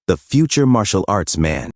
the future martial arts man.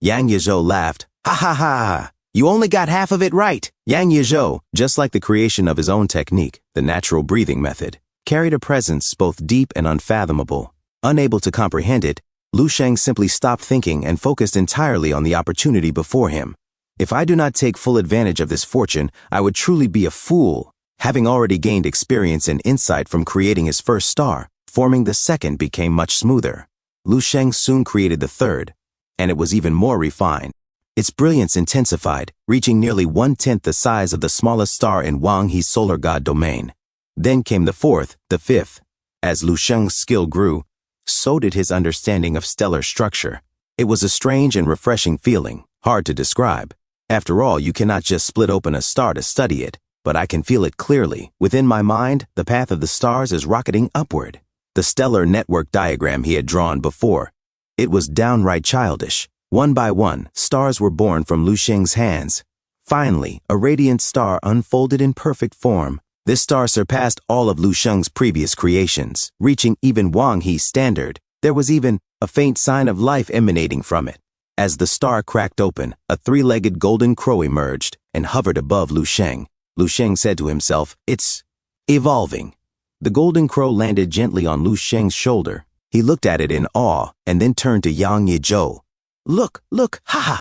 Yang Yizhou laughed. Ha ha ha! You only got half of it right! Yang Yizhou, just like the creation of his own technique, the natural breathing method, carried a presence both deep and unfathomable. Unable to comprehend it, Lu Sheng simply stopped thinking and focused entirely on the opportunity before him. If I do not take full advantage of this fortune, I would truly be a fool. Having already gained experience and insight from creating his first star, forming the second became much smoother. Lu Sheng soon created the third, and it was even more refined. Its brilliance intensified, reaching nearly 1/10 the size of the smallest star in Wang He's solar god domain. Then came the fourth, the fifth. As Lu Sheng's skill grew, so did his understanding of stellar structure. It was a strange and refreshing feeling, hard to describe. After all, you cannot just split open a star to study it, but I can feel it clearly. Within my mind, the path of the stars is rocketing upward. The stellar network diagram he had drawn before. It was downright childish. One by one, stars were born from Lu Sheng's hands. Finally, a radiant star unfolded in perfect form. This star surpassed all of Lu Sheng's previous creations, reaching even Wang He's standard. There was even a faint sign of life emanating from it. As the star cracked open, a three-legged golden crow emerged and hovered above Lu Sheng. Lu Sheng said to himself, "It's evolving." The golden crow landed gently on Lu Sheng's shoulder. He looked at it in awe and then turned to Yang Yizhou. Look, ha!"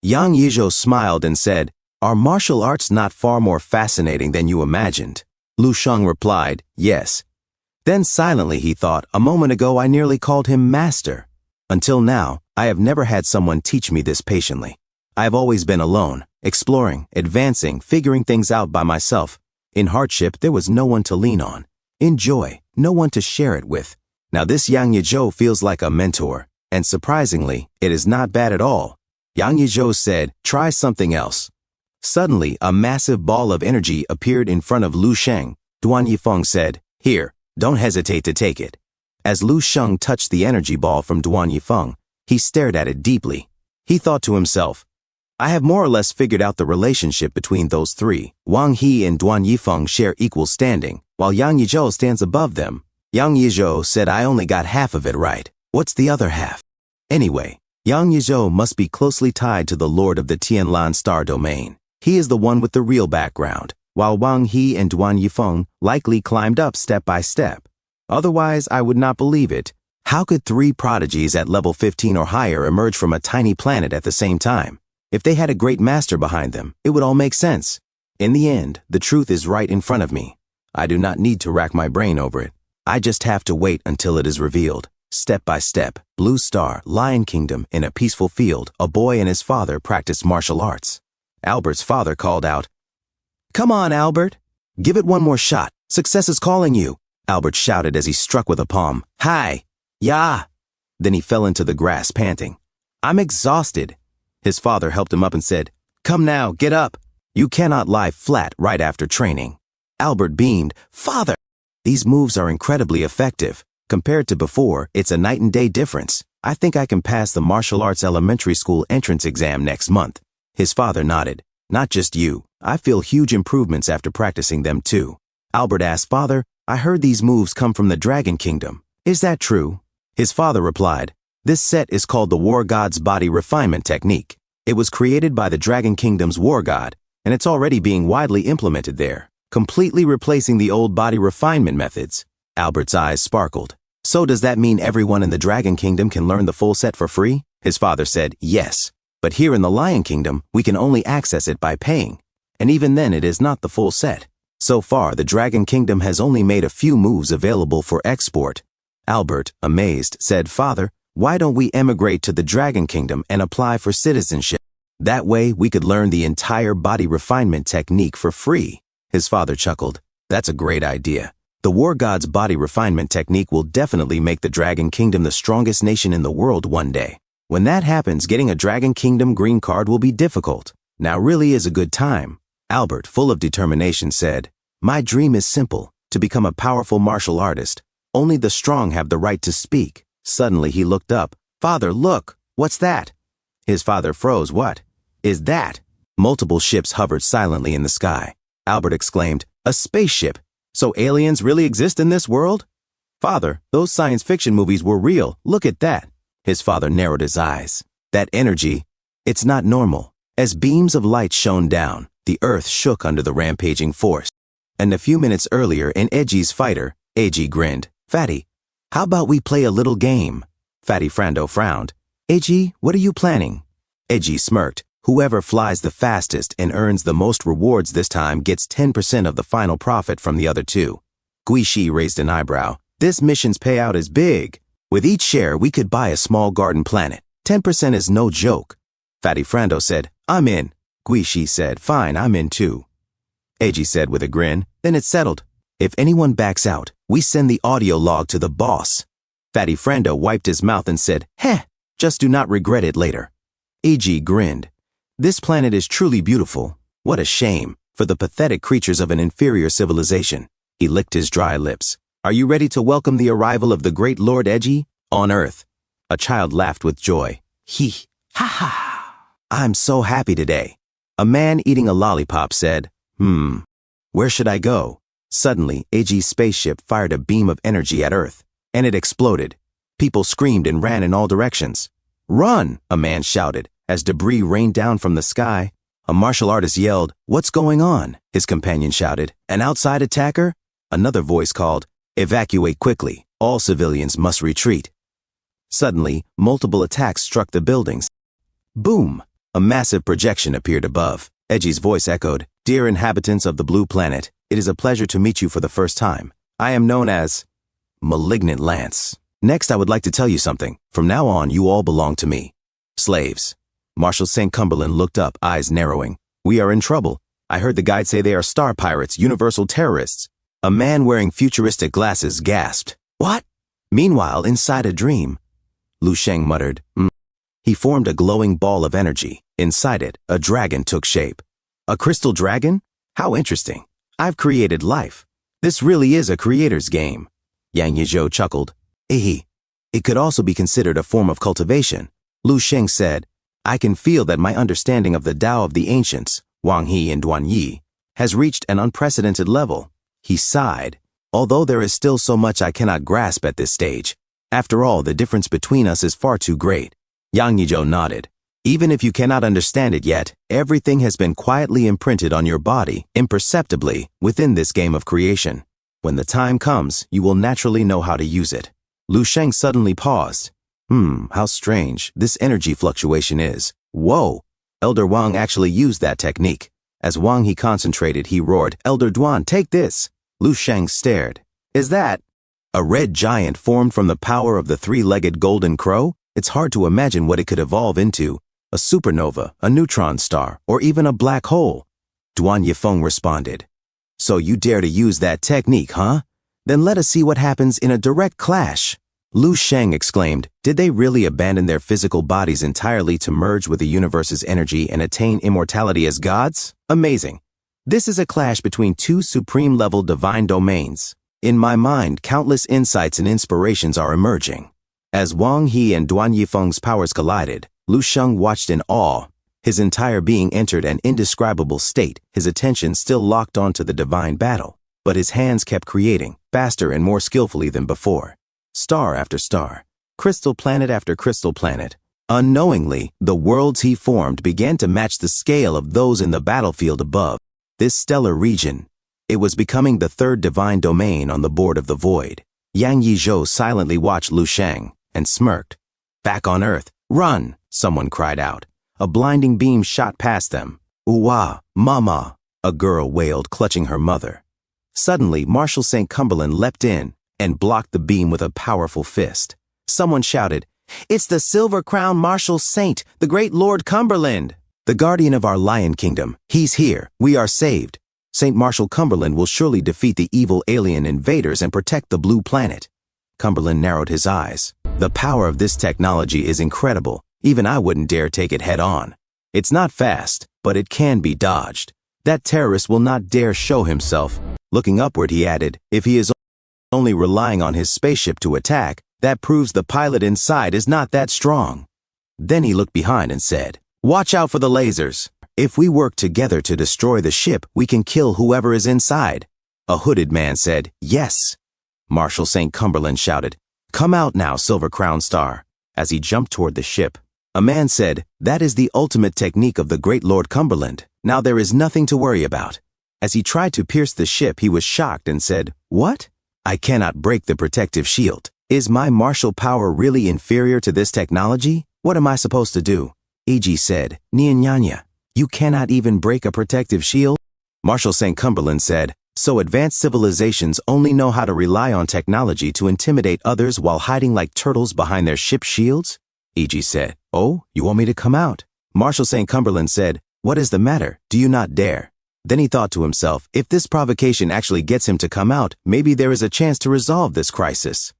Yang Yizhou smiled and said, "Are martial arts not far more fascinating than you imagined?" Lu Sheng replied, "Yes." Then silently he thought, "A moment ago I nearly called him master. Until now, I have never had someone teach me this patiently. I have always been alone, exploring, advancing, figuring things out by myself. In hardship, there was no one to lean on. In joy, no one to share it with. Now this Yang Yizhou feels like a mentor, and surprisingly, it is not bad at all." Yang Yizhou said, "Try something else." Suddenly, a massive ball of energy appeared in front of Lu Sheng. Duan Yifeng said, "Here, don't hesitate to take it." As Lu Sheng touched the energy ball from Duan Yifeng, he stared at it deeply. He thought to himself, "I have more or less figured out the relationship between those three. Wang He and Duan Yifeng share equal standing, while Yang Yizhou stands above them." Yang Yizhou said, "I only got half of it right. What's the other half?" Anyway, Yang Yizhou must be closely tied to the Lord of the Tianlan star domain. He is the one with the real background, while Wang He and Duan Yifeng likely climbed up step by step. Otherwise, I would not believe it. How could three prodigies at level 15 or higher emerge from a tiny planet at the same time? If they had a great master behind them, it would all make sense. In the end, the truth is right in front of me. I do not need to rack my brain over it. I just have to wait until it is revealed. Step by step, Blue Star, Lion Kingdom, in a peaceful field, a boy and his father practiced martial arts. Albert's father called out, "Come on, Albert. Give it one more shot. Success is calling you." Albert shouted as he struck with a palm. "Hi! Ya!" Then he fell into the grass, panting. "I'm exhausted." His father helped him up and said, "Come now, get up. You cannot lie flat right after training." Albert beamed. "Father, these moves are incredibly effective. Compared to before, it's a night and day difference. I think I can pass the martial arts elementary school entrance exam next month." His father nodded. "Not just you. I feel huge improvements after practicing them too." Albert asked, "Father, I heard these moves come from the Dragon Kingdom. Is that true?" His father replied, "This set is called the War God's Body Refinement Technique. It was created by the Dragon Kingdom's War God, and it's already being widely implemented there, completely replacing the old body refinement methods." Albert's eyes sparkled. "So does that mean everyone in the Dragon Kingdom can learn the full set for free?" His father said, "Yes, but here in the Lion Kingdom, we can only access it by paying, and even then it is not the full set. So far, the Dragon Kingdom has only made a few moves available for export." Albert, amazed, said, "Father, why don't we emigrate to the Dragon Kingdom and apply for citizenship? That way, we could learn the entire body refinement technique for free." His father chuckled. "That's a great idea. The War God's body refinement technique will definitely make the Dragon Kingdom the strongest nation in the world one day. When that happens, getting a Dragon Kingdom green card will be difficult. Now really is a good time." Albert, full of determination, said, "My dream is simple, to become a powerful martial artist. Only the strong have the right to speak." Suddenly he looked up. "Father, look! What's that?" His father froze. "What is that?" Multiple ships hovered silently in the sky. Albert exclaimed, "A spaceship! So aliens really exist in this world?" "Father, those science fiction movies were real. Look at that." His father narrowed his eyes. That energy, it's not normal. As beams of light shone down, the earth shook under the rampaging force. And a few minutes earlier in Eji's fighter, Eji grinned. Fatty, how about we play a little game? Fatty Frando frowned. Eji, what are you planning? Eji smirked. Whoever flies the fastest and earns the most rewards this time gets 10% of the final profit from the other two. Guishi raised an eyebrow. This mission's payout is big. With each share, we could buy a small garden planet. 10% is no joke. Fatty Frando said, I'm in. Guishi said, fine, I'm in too. Eiji said with a grin, then it's settled. If anyone backs out, we send the audio log to the boss. Fatty Frando wiped his mouth and said, heh, just do not regret it later. Eiji grinned. This planet is truly beautiful. What a shame for the pathetic creatures of an inferior civilization. He licked his dry lips. Are you ready to welcome the arrival of the great Lord Eiji on Earth? A child laughed with joy. Ha ha. I'm so happy today. A man eating a lollipop said, where should I go? Suddenly, Eiji's spaceship fired a beam of energy at Earth, and it exploded. People screamed and ran in all directions. Run, a man shouted, as debris rained down from the sky. A martial artist yelled, what's going on? His companion shouted, an outside attacker? Another voice called, evacuate quickly, all civilians must retreat. Suddenly, multiple attacks struck the buildings. Boom! A massive projection appeared above. Eji's voice echoed, dear inhabitants of the blue planet, it is a pleasure to meet you for the first time. I am known as Malignant Lance. Next, I would like to tell you something. From now on, you all belong to me. Slaves. Marshal St. Cumberland looked up, eyes narrowing. We are in trouble. I heard the guide say they are star pirates, universal terrorists. A man wearing futuristic glasses gasped. What? Meanwhile, inside a dream, Lu Sheng muttered, He formed a glowing ball of energy. Inside it, a dragon took shape. A crystal dragon? How interesting. I've created life. This really is a creator's game. Yang Yizhou chuckled. It could also be considered a form of cultivation. Lu Sheng said, I can feel that my understanding of the Tao of the ancients, Wang He and Duan Yi, has reached an unprecedented level. He sighed. Although there is still so much I cannot grasp at this stage. After all, the difference between us is far too great. Yang Yizhou nodded. Even if you cannot understand it yet, everything has been quietly imprinted on your body, imperceptibly, within this game of creation. When the time comes, you will naturally know how to use it. Lu Sheng suddenly paused. How strange this energy fluctuation is. Whoa! Elder Wang actually used that technique. As Wang He concentrated, he roared, Elder Duan, take this! Lu Sheng stared. Is that a red giant formed from the power of the three-legged golden crow? It's hard to imagine what it could evolve into. A supernova, a neutron star, or even a black hole. Duan Yifeng responded. So you dare to use that technique, huh? Then let us see what happens in a direct clash. Lu Sheng exclaimed, did they really abandon their physical bodies entirely to merge with the universe's energy and attain immortality as gods? Amazing. This is a clash between two supreme-level divine domains. In my mind, countless insights and inspirations are emerging. As Wang He and Duan Yifeng's powers collided, Lu Sheng watched in awe. His entire being entered an indescribable state, his attention still locked onto the divine battle. But his hands kept creating, faster and more skillfully than before. Star after star, crystal planet after crystal planet. Unknowingly, the worlds he formed began to match the scale of those in the battlefield above. This stellar region, it was becoming the third divine domain on the board of the void. Yang Yizhou silently watched Lu Sheng and smirked. Back on Earth, run! Someone cried out. A blinding beam shot past them. Ooh-ah, mama! A girl wailed, clutching her mother. Suddenly, Marshal St. Cumberland leapt in and blocked the beam with a powerful fist. Someone shouted, It's the silver-crowned Marshal Saint, the great Lord Cumberland! The guardian of our Lion Kingdom. He's here. We are saved. Saint Marshal Cumberland will surely defeat the evil alien invaders and protect the blue planet. Cumberland narrowed his eyes. The power of this technology is incredible. Even I wouldn't dare take it head-on. It's not fast, but it can be dodged. That terrorist will not dare show himself. Looking upward, he added, if he is only relying on his spaceship to attack, that proves the pilot inside is not that strong. Then he looked behind and said, watch out for the lasers. If we work together to destroy the ship, we can kill whoever is inside. A hooded man said, yes. Marshal St. Cumberland shouted, come out now, Silver Crown Star. As he jumped toward the ship, a man said, "That is the ultimate technique of the great Lord Cumberland. Now there is nothing to worry about." As he tried to pierce the ship, he was shocked and said, "What? I cannot break the protective shield. Is my martial power really inferior to this technology? What am I supposed to do?" EG said, "Nyanya, you cannot even break a protective shield?" Marshal St. Cumberland said, "So advanced civilizations only know how to rely on technology to intimidate others while hiding like turtles behind their ship shields?" EG said, "Oh, you want me to come out?" Marshal St. Cumberland said, "What is the matter? Do you not dare?" Then he thought to himself, if this provocation actually gets him to come out, maybe there is a chance to resolve this crisis.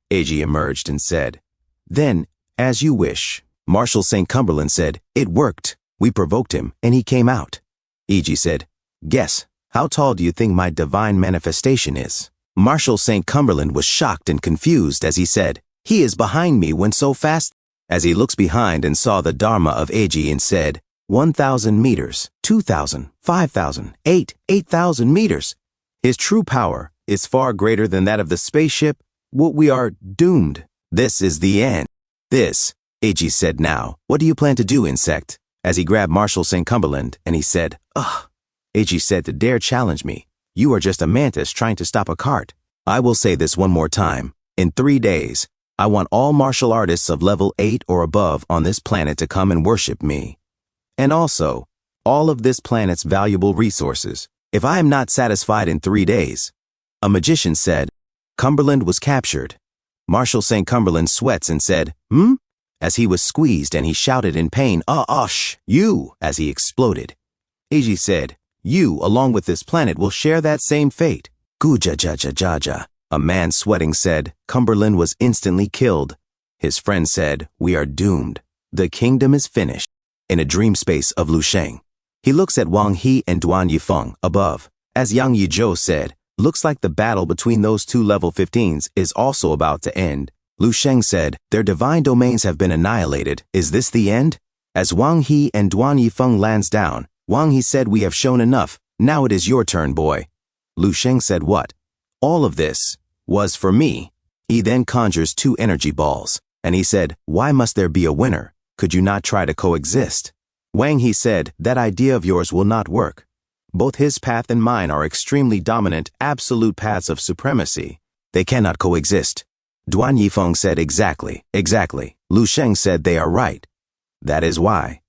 AG emerged and said, "Then, as you wish." Marshal St. Cumberland said, "It worked. We provoked him, and he came out." EG said, "Guess, how tall do you think my divine manifestation is?" Marshal St. Cumberland was shocked and confused as he said, "He is behind me when so fast." As he looks behind and saw the Dharma of AG and said, 1,000 meters, 2,000, 5,000, 8,000 meters. His true power is far greater than that of the spaceship. We are doomed. This is the end. This, AG said now. "What do you plan to do, insect?" As he grabbed Marshal St. Cumberland and he said, "Ugh." AG said, "To dare challenge me. You are just a mantis trying to stop a cart." I will say this one more time. In 3 days, I want all martial artists of level 8 or above on this planet to come and worship me. And also, all of this planet's valuable resources. If I am not satisfied in 3 days, a magician said, Cumberland was captured. Marshal St. Cumberland sweats and said, As he was squeezed and he shouted in pain, you, as he exploded. AG said, "You, along with this planet, will share that same fate." Guja. A man sweating said, Cumberland was instantly killed. His friend said, "We are doomed. The kingdom is finished." In a dream space of Lu Sheng, he looks at Wang He and Duan Yifeng above. As Yang Yizhou said, "Looks like the battle between those two level 15s is also about to end." Lu Sheng said, "Their divine domains have been annihilated. Is this the end?" As Wang He and Duan Yifeng lands down, Wang He said, "We have shown enough. Now it is your turn, boy." Lu Sheng said, "What?" "All of this was for me." He then conjures 2 energy balls, and he said, "Why must there be a winner? Could you not try to coexist?" Wang He said, "That idea of yours will not work. Both his path and mine are extremely dominant, absolute paths of supremacy. They cannot coexist." Duan Yifeng said, Exactly. Lu Sheng said, "They are right. That is why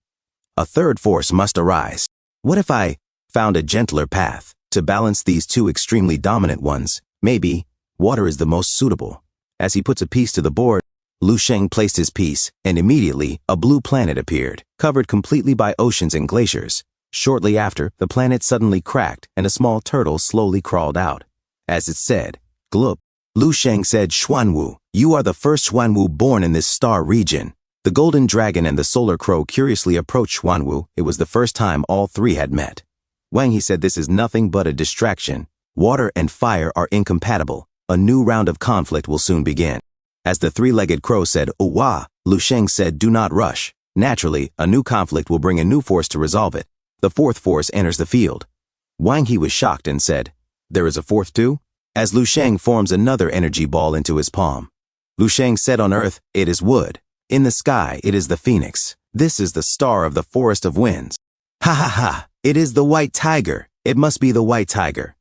a third force must arise. What if I found a gentler path to balance these 2 extremely dominant ones? Maybe water is the most suitable." As he puts a piece to the board, Lu Sheng placed his piece, and immediately a blue planet appeared, covered completely by oceans and glaciers. Shortly after, the planet suddenly cracked, and a small turtle slowly crawled out. As it said, "Glup." Lu Sheng said, "Xuanwu, you are the first Xuanwu born in this star region." The golden dragon and the solar crow curiously approached Xuanwu. It was the first time all 3 had met. Wang He said, "This is nothing but a distraction. Water and fire are incompatible. A new round of conflict will soon begin." As the 3-legged crow said, "Uwa," Lu Sheng said, "Do not rush. Naturally, a new conflict will bring a new force to resolve it. The 4th force enters the field." Wang He was shocked and said, "There is a 4th too?" As Lu Sheng forms another energy ball into his palm. Lu Sheng said, "On earth, it is wood. In the sky, it is the phoenix. This is the star of the forest of winds. Ha! It is the white tiger. It must be the white tiger."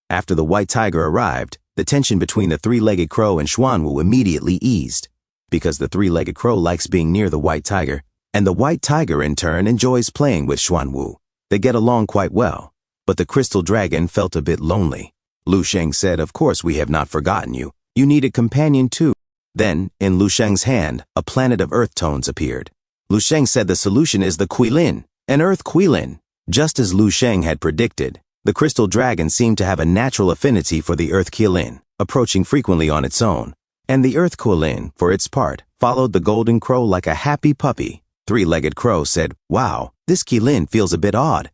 After the white tiger arrived, the tension between the 3-legged crow and Xuanwu immediately eased, because the 3-legged crow likes being near the white tiger, and the white tiger in turn enjoys playing with Xuanwu. They get along quite well, but the crystal dragon felt a bit lonely. Lu Sheng said, "Of course we have not forgotten you. You need a companion too." Then, in Lu Sheng's hand, a planet of earth tones appeared. Lu Sheng said the solution is the Quilin, an earth Quilin. Just as Lu Sheng had predicted, the crystal dragon seemed to have a natural affinity for the earth Quilin, approaching frequently on its own. And the earth Quilin, for its part, followed the golden crow like a happy puppy. 3-legged crow said, "Wow, this Quilin feels a bit odd."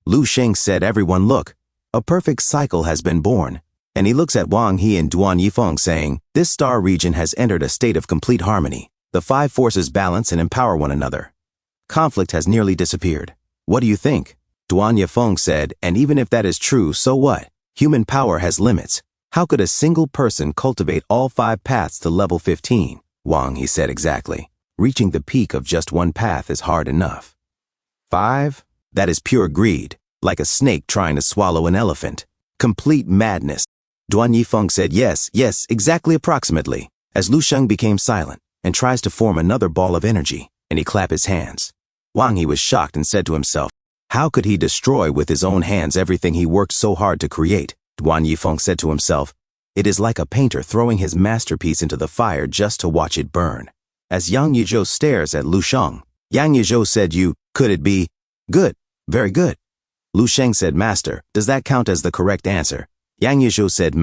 Lu Sheng said, "Everyone look, a perfect cycle has been born." And he looks at Wang He and Duan Yifeng saying, "This star region has entered a state of complete harmony. The 5 forces balance and empower one another. Conflict has nearly disappeared. What do you think?" Duan Yifeng said, "And even if that is true, so what? Human power has limits. How could a single person cultivate all 5 paths to level 15? Wang, he said exactly. Reaching the peak of just one path is hard enough. 5. That is pure greed, like a snake trying to swallow an elephant. Complete madness. Duan Yifeng said yes, exactly approximately, as Lu Sheng became silent and tries to form another ball of energy, and he clapped his hands. Wang He was shocked and said to himself, how could he destroy with his own hands everything he worked so hard to create? Duan Yifeng said to himself, it is like a painter throwing his masterpiece into the fire just to watch it burn. As Yang Yizhou stares at Lu Sheng, Yang Yizhou said, could it be? Good, very good. Lu Sheng said, Master, does that count as the correct answer? Yang Yizhou said,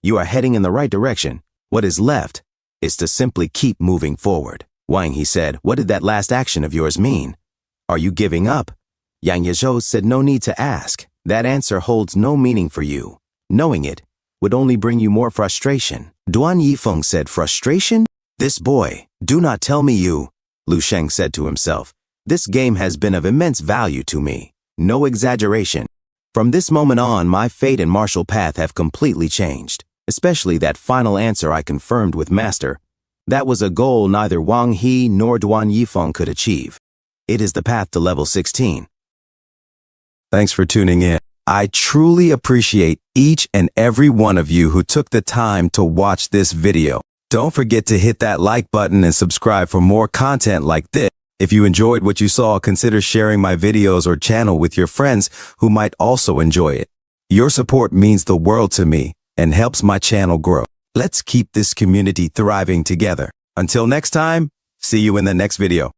you are heading in the right direction. What is left is to simply keep moving forward. Wang He said, what did that last action of yours mean? Are you giving up? Yang Yizhou said, no need to ask. That answer holds no meaning for you. Knowing it would only bring you more frustration. Duan Yifeng said, frustration? This boy, do not tell me you. Lu Sheng said to himself, this game has been of immense value to me. No exaggeration. From this moment on, my fate and martial path have completely changed. Especially that final answer I confirmed with Master. That was a goal neither Wang He nor Duan Yifeng could achieve. It is the path to level 16. Thanks for tuning in. I truly appreciate each and every one of you who took the time to watch this video. Don't forget to hit that like button and subscribe for more content like this. If you enjoyed what you saw, consider sharing my videos or channel with your friends who might also enjoy it. Your support means the world to me and helps my channel grow. Let's keep this community thriving together. Until next time, see you in the next video.